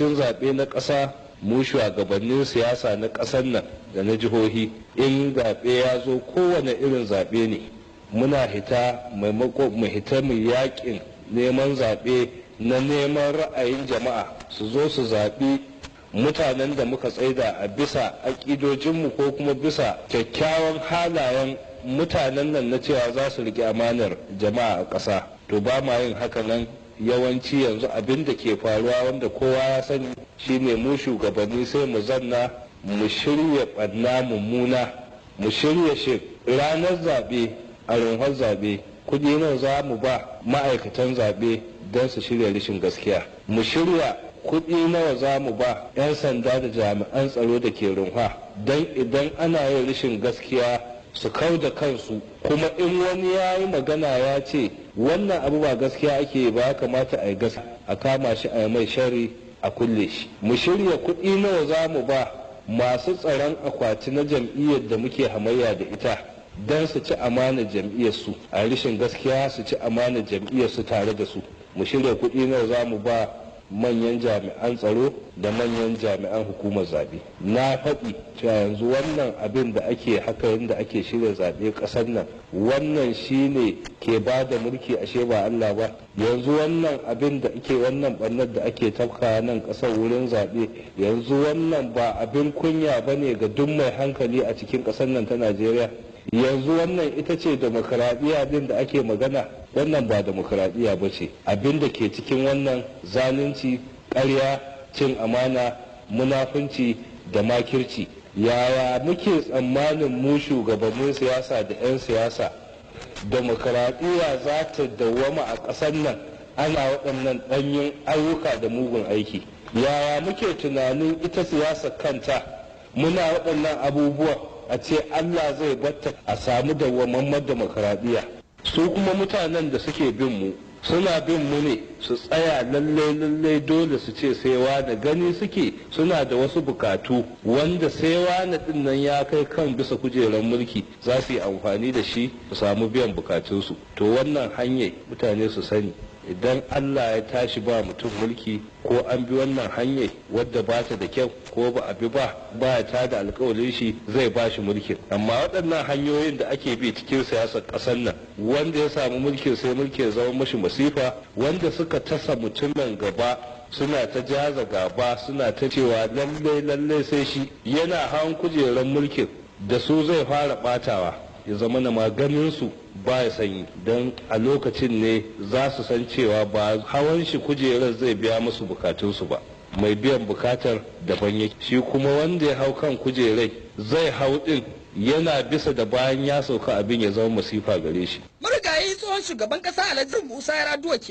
lokacin zaɓe na ƙasa mu shugabannin siyasa na ƙasar nan da na jihohi in zaɓe ya zo kowane irin zaɓe ne muna hita maimako mu hita mu yaƙin neman zaɓe na neman ra'ayin jama'a su zo su zaɓi mutanen da muka tsaida a bisa aƙidojinmu ko kuma bisa kyakkyawan halayen mutanen nan na cewa za su riƙe amanar jama'a a ƙasa. To ba ma yin haka nan yawanci yanzu abin da ke faruwa wanda kowa ya sani shine mu shugabanni sai mu zanna mu shirya ɓanna mummuna mu shirya shi ranar zaɓe a runhar zaɓe kuɗi nawa za mu ba ma'aikatan zaɓe don su shirya rashin gaskiya mu shirya kuɗi nawa za mu ba 'yan sanda da jami'an tsaro da ke runha don idan ana yin rashin gaskiya su kau da kansu kuma in wani ya yi magana ya ce wannan abu ba gaskiya ake ba ya kamata a yi gaskiya a kama shi a yi mai shari a kulle shi mu shirya kuɗi nawa za mu ba masu tsaron akwati na jam'iyyar da muke hamayya da ita don su ci amanar jam'iyyar su a rashin gaskiya su ci amanar jam'iyyar su tare da su mu shirya kuɗi nawa za mu ba manyan jami'an tsaro da manyan jami'an hukumar zaɓe na faɗi cewa yanzu wannan abin da ake haka yadda ake shirya zaɓe ƙasar nan wannan shine ke ba da mulki ashe ba Allah ba yanzu wannan abin da ake wannan ɓannar da ake tafka nan ƙasar wurin zaɓe yanzu wannan ba abin kunya ba ne ga duk mai hankali a cikin ƙasar nan ta Najeriya yanzu wannan ita ce demokaradiyya din da ake magana wannan ba demokaradiyya ba ce abin da ke cikin wannan zalunci ƙarya cin amana munafunci da makirci yaya muke tsammanin mu shugabannin siyasa da 'yan siyasa demokaradiyya za ta dawwama a ƙasar nan ana waɗannan ɗanyen ayyuka da mugun aiki yaya muke tunanin ita siyasa kanta muna waɗannan abubuwan a ce Allah zai batta a samu dawwammamen demokaradiyya su kuma mutanen da suke bin mu suna bin mu ne su tsaya lallai dole su ce sai wani gani suke suna da wasu bukatu wanda sai wani din nan ya kai kan bisa kujerar mulki za su yi amfani da shi su samu biyan bukatunsu to wannan hanyar mutane su sani idan Allah ya tashi ba mutum mulki ko an bi wannan hanyar wadda ba ta da kyau ko ba a bi ba ya tada alkawalin shi zai ba shi mulkin amma waɗannan hanyoyin da ake bi cikin siyasar ƙasar nan wanda ya samu mulkin sai mulkin ya zama mashi masifa wanda suka tasa mutumin gaba suna ta jaza gaba suna ta cewa lallai sai shi yana hawan kujerar mulkin da su zai fara batawa ya zama na maganinsu ba ya sanyi don a lokacin ne za su san cewa ba hawan shi kujerar zai biya musu bukatunsu ba mai biyan bukatar daban yake shi kuma wanda ya hau kan kujerai zai hau din yana bisa da bayan ya sauka abin ya zama masifa gare shi. Marigayi tsohon shugaban kasa Alhaji Musa Yar'adua ke